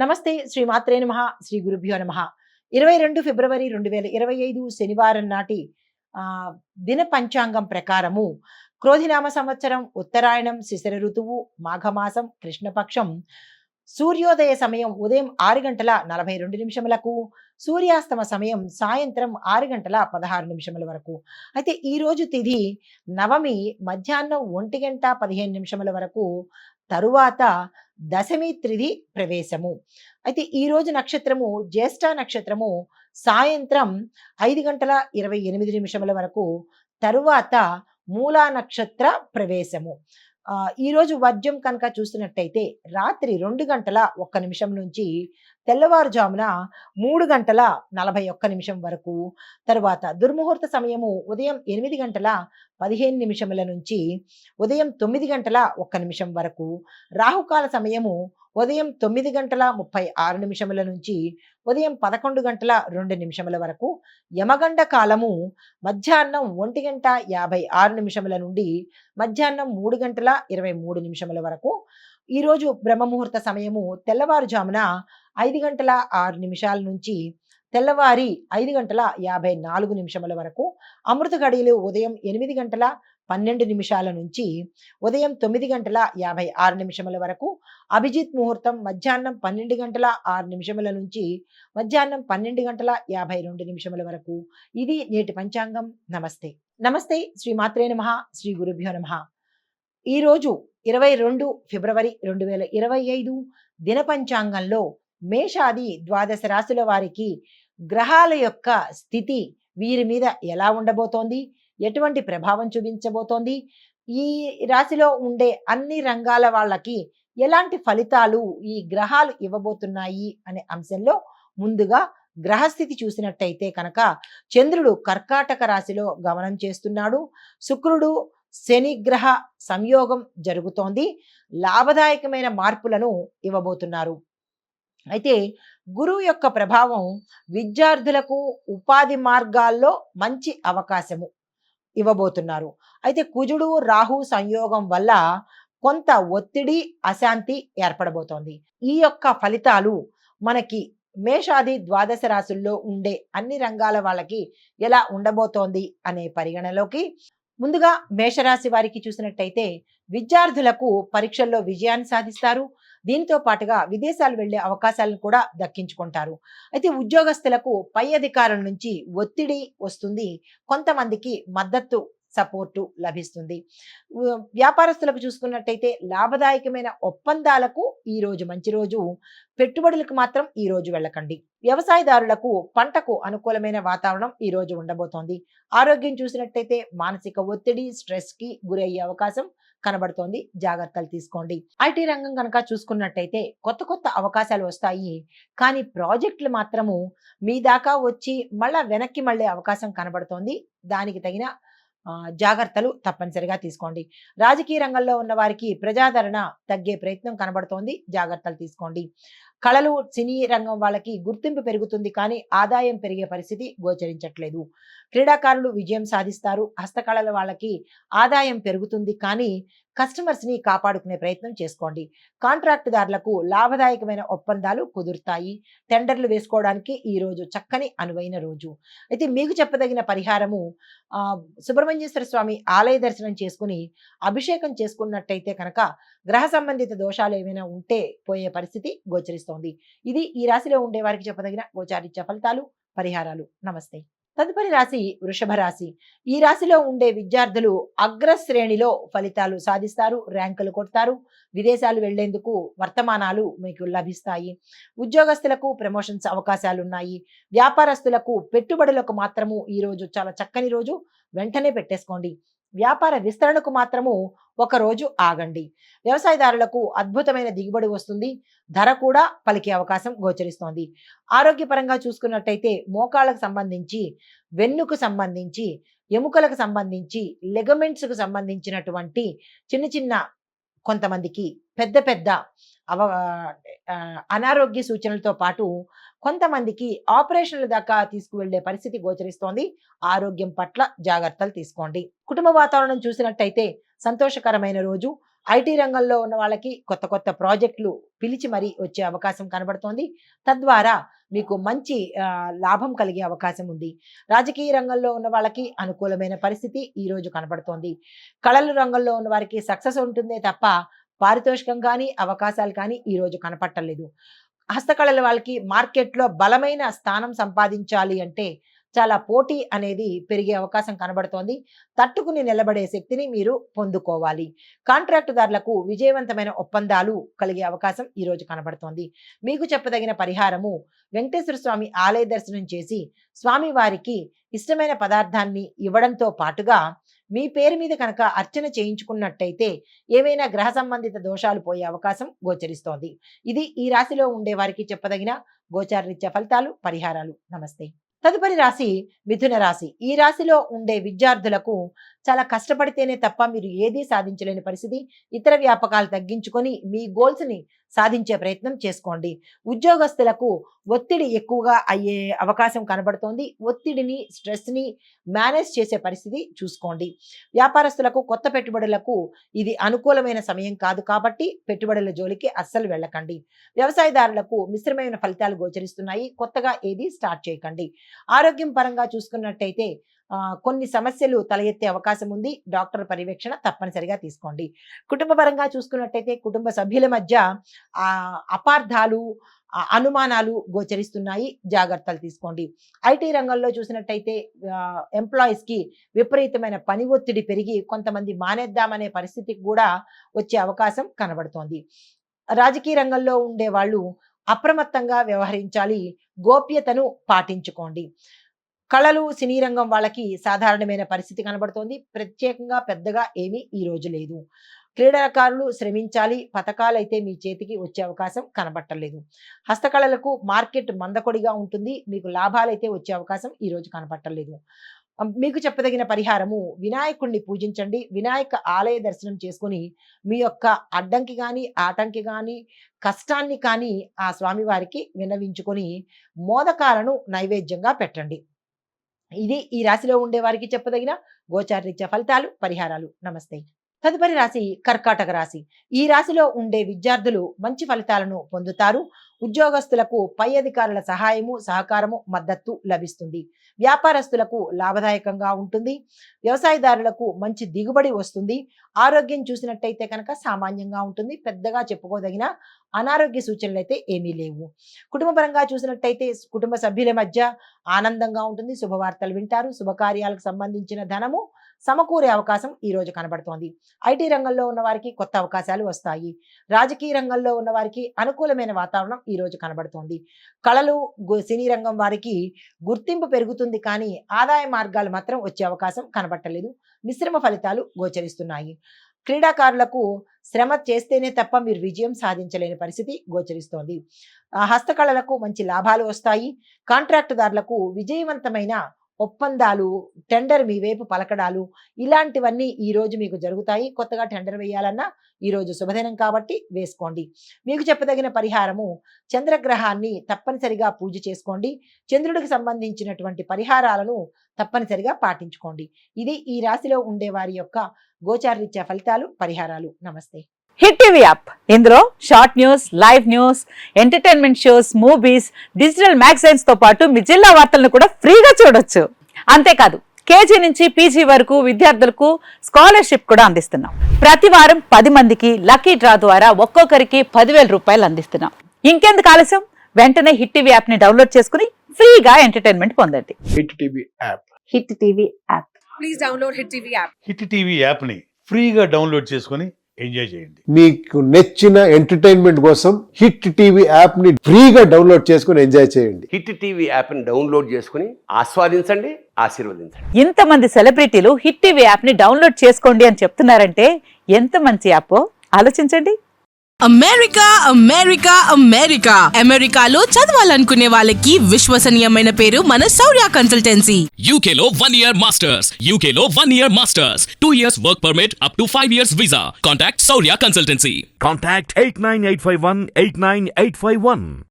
నమస్తే శ్రీ మాత్రే నమః శ్రీ గురుభ్యో నమః 22 ఫిబ్రవరి 2025 శనివారం నాటి దిన పంచాంగం ప్రకారము క్రోధినామ సంవత్సరం ఉత్తరాయణం శిశిర ఋతువు మాఘమాసం కృష్ణపక్షం సూర్యోదయ సమయం ఉదయం 6:42 సూర్యాస్తమ సమయం సాయంత్రం 6:16 వరకు. అయితే ఈ రోజు తిథి నవమి మధ్యాహ్నం 1:15 వరకు, తరువాత దశమి త్రిధి ప్రవేశము. అయితే ఈ రోజు నక్షత్రము జ్యేష్ఠ నక్షత్రము సాయంత్రం 5:28 వరకు, తరువాత మూలా నక్షత్ర ప్రవేశము. ఈ రోజు వర్జ్యం కనుక చూస్తున్నట్టయితే రాత్రి 2:01 నుంచి తెల్లవారుజామున 3:41 వరకు, తరువాత దుర్ముహూర్త సమయము ఉదయం 8:15 నుంచి ఉదయం 9:01 వరకు, రాహుకాల సమయము ఉదయం 9:36 నుంచి ఉదయం 11:02 వరకు, యమగండ కాలము మధ్యాహ్నం 1:56 నుండి మధ్యాహ్నం 3:23 వరకు. ఈరోజు బ్రహ్మముహూర్త సమయము తెల్లవారుజామున 5:06 నుంచి తెల్లవారి 5:54 వరకు, అమృత గడియలు ఉదయం 8:12 నుంచి ఉదయం 9:56 వరకు, అభిజిత్ ముహూర్తం మధ్యాహ్నం 12:06 నుంచి మధ్యాహ్నం 12:52 వరకు. ఇది నేటి పంచాంగం. నమస్తే. నమస్తే శ్రీ మాత్రే నమః శ్రీ గురుభ్యో నమః. ఈరోజు 22 ఫిబ్రవరి 2025 దిన పంచాంగంలో మేషాది ద్వాదశ రాశుల వారికి గ్రహాల యొక్క స్థితి వీరి మీద ఎలా ఉండబోతోంది, ఎటువంటి ప్రభావం చూపించబోతోంది, ఈ రాశిలో ఉండే అన్ని రంగాల వాళ్ళకి ఎలాంటి ఫలితాలు ఈ గ్రహాలు ఇవ్వబోతున్నాయి అనే అంశంలో ముందుగా గ్రహస్థితి చూసినట్టయితే కనుక చంద్రుడు కర్కాటక రాశిలో గమనం చేస్తున్నాడు. శుక్రుడు శని గ్రహ సంయోగం జరుగుతోంది. లాభదాయకమైన మార్పులను ఇవ్వబోతున్నారు. అయితే గురువు యొక్క ప్రభావం విద్యార్థులకు ఉపాధి మార్గాల్లో మంచి అవకాశము ఇవ్వబోతున్నారు. అయితే కుజుడు రాహు సంయోగం వల్ల కొంత ఒత్తిడి అశాంతి ఏర్పడబోతోంది. ఈ యొక్క ఫలితాలు మనకి మేషాది ద్వాదశ రాశుల్లో ఉండే అన్ని రంగాల వాళ్ళకి ఎలా ఉండబోతోంది అనే పరిగణలోకి ముందుగా మేషరాశి వారికి చూసినట్టయితే విద్యార్థులకు పరీక్షల్లో విజయాన్ని సాధిస్తారు. దీంతో పాటుగా విదేశాలు వెళ్లే అవకాశాలను కూడా దక్కించుకుంటారు. అయితే ఉద్యోగస్తులకు పై అధికారుల నుంచి ఒత్తిడి వస్తుంది. కొంతమందికి మద్దతు సపోర్టు లభిస్తుంది. వ్యాపారస్తులకు చూసుకున్నట్టయితే లాభదాయకమైన ఒప్పందాలకు ఈ రోజు మంచి రోజు. పెట్టుబడులకు మాత్రం ఈ రోజు వెళ్ళకండి. వ్యవసాయదారులకు పంటకు అనుకూలమైన వాతావరణం ఈ రోజు ఉండబోతోంది. ఆరోగ్యం చూసినట్టయితే మానసిక ఒత్తిడి స్ట్రెస్ కి గురయ్యే అవకాశం కనబడుతోంది. జాగ్రత్తలు తీసుకోండి. ఐటీ రంగం కనుక చూసుకున్నట్టయితే కొత్త కొత్త అవకాశాలు వస్తాయి. కానీ ప్రాజెక్టులు మాత్రము మీ దాకా వచ్చి మళ్ళా వెనక్కి మళ్ళీ అవకాశం కనబడుతోంది. దానికి తగిన జాగ్రత్తలు తప్పనిసరిగా తీసుకోండి. రాజకీయ రంగంలో ఉన్న వారికి ప్రజాదరణ తగ్గే ప్రయత్నం కనబడుతోంది. జాగ్రత్తలు తీసుకోండి. కళలు సినీ రంగం వాళ్ళకి గుర్తింపు పెరుగుతుంది, కానీ ఆదాయం పెరిగే పరిస్థితి గోచరించట్లేదు. క్రీడాకారులు విజయం సాధిస్తారు. హస్తకళల వాళ్ళకి ఆదాయం పెరుగుతుంది, కానీ కస్టమర్స్ ని కాపాడుకునే ప్రయత్నం చేసుకోండి. కాంట్రాక్టుదారులకు లాభదాయకమైన ఒప్పందాలు కుదురుతాయి. టెండర్లు వేసుకోవడానికి ఈ రోజు చక్కని అనువైన రోజు. అయితే మీకు చెప్పదగిన పరిహారము సుబ్రహ్మణ్యేశ్వర స్వామి ఆలయ దర్శనం చేసుకుని అభిషేకం చేసుకున్నట్టయితే కనుక గ్రహ సంబంధిత దోషాలు ఏమైనా ఉంటే పోయే పరిస్థితి గోచరిస్తోంది. ఇది ఈ రాశిలో ఉండే వారికి చెప్పదగిన గోచారిత్య ఫలితాలు, పరిహారాలు. నమస్తే. తదుపరి రాశి వృషభ రాశి. ఈ రాశిలో ఉండే విద్యార్థులు అగ్రశ్రేణిలో ఫలితాలు సాధిస్తారు. ర్యాంకులు కొడతారు. విదేశాలు వెళ్లేందుకు వర్తమానాలు మీకు లభిస్తాయి. ఉద్యోగస్తులకు ప్రమోషన్స్ అవకాశాలు ఉన్నాయి. వ్యాపారస్తులకు పెట్టుబడులకు మాత్రము ఈ రోజు చాలా చక్కని రోజు. వెంటనే పెట్టేసుకోండి. వ్యాపార విస్తరణకు మాత్రము ఒక రోజు ఆగండి. వ్యవసాయదారులకు అద్భుతమైన దిగుబడి వస్తుంది. ధర కూడా పలికే అవకాశం గోచరిస్తోంది. ఆరోగ్యపరంగా చూసుకున్నట్టయితే మోకాళ్ళకు సంబంధించి, వెన్నుకు సంబంధించి, ఎముకలకు సంబంధించి, లెగమెంట్స్కు సంబంధించినటువంటి చిన్న చిన్న కొంతమందికి పెద్ద పెద్ద అనారోగ్య సూచనలతో పాటు కొంతమందికి ఆపరేషన్ల దాకా తీసుకువెళ్లే పరిస్థితి గోచరిస్తోంది. ఆరోగ్యం పట్ల జాగ్రత్తలు తీసుకోండి. కుటుంబ వాతావరణం చూసినట్టయితే సంతోషకరమైన రోజు. ఐటీ రంగంలో ఉన్న వాళ్ళకి కొత్త కొత్త ప్రాజెక్టులు పిలిచి మరీ వచ్చే అవకాశం కనబడుతోంది. తద్వారా మీకు మంచి లాభం కలిగే అవకాశం ఉంది. రాజకీయ రంగంలో ఉన్న వాళ్ళకి అనుకూలమైన పరిస్థితి ఈరోజు కనబడుతోంది. కళల రంగంలో ఉన్న వారికి సక్సెస్ ఉంటుందే తప్ప పారితోషికం కానీ అవకాశాలు కానీ ఈరోజు కనపట్టలేదు. హస్తకళల వాళ్ళకి మార్కెట్లో బలమైన స్థానం సంపాదించాలి అంటే చాలా పోటీ అనేది పెరిగే అవకాశం కనబడుతోంది. తట్టుకుని నిలబడే శక్తిని మీరు పొందుకోవాలి. కాంట్రాక్టుదారులకు విజయవంతమైన ఒప్పందాలు కలిగే అవకాశం ఈరోజు కనబడుతోంది. మీకు చెప్పదగిన పరిహారము, వెంకటేశ్వర స్వామి ఆలయ దర్శనం చేసి స్వామి వారికి ఇష్టమైన పదార్థాన్ని ఇవ్వడంతో పాటుగా మీ పేరు మీద కనుక అర్చన చేయించుకున్నట్టయితే ఏవైనా గ్రహ సంబంధిత దోషాలు పోయే అవకాశం గోచరిస్తోంది. ఇది ఈ రాశిలో ఉండే వారికి చెప్పదగిన గోచారరీత్యా ఫలితాలు, పరిహారాలు. నమస్తే. తదుపరి రాశి మిథున రాశి. ఈ రాశిలో ఉండే విద్యార్థులకు చాలా కష్టపడితేనే తప్ప మీరు ఏదీ సాధించలేని పరిస్థితి. ఇతర వ్యాపకాలు తగ్గించుకొని మీ గోల్స్ని సాధించే ప్రయత్నం చేసుకోండి. ఉద్యోగస్తులకు ఒత్తిడి ఎక్కువగా అయ్యే అవకాశం కనబడుతోంది. ఒత్తిడిని, స్ట్రెస్ని మేనేజ్ చేసే పరిస్థితి చూసుకోండి. వ్యాపారస్తులకు కొత్త పెట్టుబడులకు ఇది అనుకూలమైన సమయం కాదు కాబట్టి పెట్టుబడుల జోలికి అస్సలు వెళ్ళకండి. వ్యవసాయదారులకు మిశ్రమైన ఫలితాలు గోచరిస్తున్నాయి. కొత్తగా ఏది స్టార్ట్ చేయకండి. ఆరోగ్యం పరంగా చూసుకున్నట్టయితే కొన్ని సమస్యలు తల ఎత్తే అవకాశం ఉంది. డాక్టర్ పర్యవేక్షణ తప్పనిసరిగా తీసుకోండి. కుటుంబ పరంగా చూసుకున్నట్టయితే కుటుంబ సభ్యుల మధ్య అపార్థాలు, అనుమానాలు గోచరిస్తున్నాయి. జాగ్రత్తలు తీసుకోండి. ఐటీ రంగంలో చూసినట్టయితే ఎంప్లాయీస్కి విపరీతమైన పని ఒత్తిడి పెరిగి కొంతమంది మానేద్దామనే పరిస్థితికి కూడా వచ్చే అవకాశం కనబడుతోంది. రాజకీయ రంగంలో ఉండే వాళ్ళు అప్రమత్తంగా వ్యవహరించాలి. గోప్యతను పాటించుకోండి. కళలు, సినీ రంగం వాళ్ళకి సాధారణమైన పరిస్థితి కనబడుతోంది. ప్రత్యేకంగా పెద్దగా ఏమీ ఈ రోజు లేదు. క్రీడాకారులు శ్రమించాలి. పథకాలైతే మీ చేతికి వచ్చే అవకాశం కనబట్టలేదు. హస్తకళలకు మార్కెట్ మందకొడిగా ఉంటుంది. మీకు లాభాలైతే వచ్చే అవకాశం ఈ రోజు కనబట్టలేదు. మీకు చెప్పదగిన పరిహారము, వినాయకుడిని పూజించండి. వినాయక ఆలయ దర్శనం చేసుకుని మీ యొక్క అడ్డంకి కానీ, ఆటంకి కానీ, కష్టాన్ని కానీ ఆ స్వామివారికి విన్నవించుకొని మోదకాలను నైవేద్యంగా పెట్టండి. ఇది ఈ రాశిలో ఉండే వారికి చెప్పదగిన గోచారరీత్యా ఫలితాలు, పరిహారాలు. నమస్తే. తదుపరి రాశి కర్కాటక రాశి. ఈ రాశిలో ఉండే విద్యార్థులు మంచి ఫలితాలను పొందుతారు. ఉద్యోగస్తులకు పై అధికారుల సహాయము, సహకారము, మద్దతు లభిస్తుంది. వ్యాపారస్తులకు లాభదాయకంగా ఉంటుంది. వ్యవసాయదారులకు మంచి దిగుబడి వస్తుంది. ఆరోగ్యం చూసినట్టయితే కనుక సామాన్యంగా ఉంటుంది. పెద్దగా చెప్పుకోదగిన అనారోగ్య సూచనలు అయితే ఏమీ లేవు. కుటుంబపరంగా చూసినట్టయితే కుటుంబ సభ్యుల మధ్య ఆనందంగా ఉంటుంది. శుభవార్తలు వింటారు. శుభకార్యాలకు సంబంధించిన ధనము సమకూరే అవకాశం ఈ రోజు కనబడుతోంది. ఐటీ రంగంలో ఉన్న వారికి కొత్త అవకాశాలు వస్తాయి. రాజకీయ రంగంలో ఉన్న వారికి అనుకూలమైన వాతావరణం ఈ రోజు కనబడుతోంది. కళలు, సినీ రంగం వారికి గుర్తింపు పెరుగుతుంది కానీ ఆదాయ మార్గాలు మాత్రం వచ్చే అవకాశం కనబట్టలేదు. మిశ్రమ ఫలితాలు గోచరిస్తున్నాయి. క్రీడాకారులకు శ్రమ చేస్తేనే తప్ప మీరు విజయం సాధించలేని పరిస్థితి గోచరిస్తోంది. హస్తకళలకు మంచి లాభాలు వస్తాయి. కాంట్రాక్టుదారులకు విజయవంతమైన ఒప్పందాలు, టెండర్ మీ వైపు పలకడాలు ఇలాంటివన్నీ ఈ రోజు మీకు జరుగుతాయి. కొత్తగా టెండర్ వేయాలన్నా ఈ రోజు శుభదినం కాబట్టి వేసుకోండి. మీకు చెప్పదగిన పరిహారము, చంద్రగ్రహాన్ని తప్పనిసరిగా పూజ చేసుకోండి. చంద్రుడికి సంబంధించినటువంటి పరిహారాలను తప్పనిసరిగా పాటించుకోండి. ఇది ఈ రాశిలో ఉండే వారి యొక్క గోచారరీత్యా ఫలితాలు, పరిహారాలు. నమస్తే. హిట్ టీవీ యాప్, ఇందులో short news, live news, entertainment shows, movies, digital magazines తో పాటు మీ జిల్లా వార్తలను కూడా ఫ్రీగా చూడొచ్చు. అంతేకాదు కేజీ నుంచి పీజీ వరకు విద్యార్థులకు స్కాలర్షిప్ కూడా అందిస్తున్నాం. ప్రతి వారం 10 మందికి లక్కీ డ్రా ద్వారా ఒక్కొక్కరికి 10,000 రూపాయలు అందిస్తున్నాం. ఇంకెందుకు ఆలస్యం, వెంటనే హిట్ టీవీ యాప్ ని డౌన్లోడ్ చేసుకుని ఫ్రీగా ఎంటర్టైన్మెంట్ పొందండి. Hit TV app. Hit TV app. Please download hit TV app. Hit TV app ని ఫ్రీగా డౌన్లోడ్ చేసుకొని ఎంజాయ్ చేయండి. మీకు నచ్చిన ఎంటర్టైన్మెంట్ కోసం హిట్ టీవీ యాప్ ని ఫ్రీగా డౌన్లోడ్ చేసుకుని ఎంజాయ్ చేయండి. హిట్ టీవీ యాప్ ని డౌన్లోడ్ చేసుకుని ఆస్వాదించండి, ఆశీర్వదించండి. ఇంతమంది సెలబ్రిటీలు హిట్ టీవీ యాప్ ని డౌన్లోడ్ చేసుకోండి అని చెప్తున్నారంటే ఎంత మంచి యాప్ ఆలోచించండి. అమెరికా అమెరికా అమెరికా అమెరికాలో చదవాలనుకునే వాళ్ళకి విశ్వసనీయమైన పేరు మన శౌర్య కన్సల్టెన్సీ. UK లో 1 year masters. UK లో 1 year masters. 2 years work permit up to 5 years visa. Contact Saurya Consultancy. Contact 89851 89851.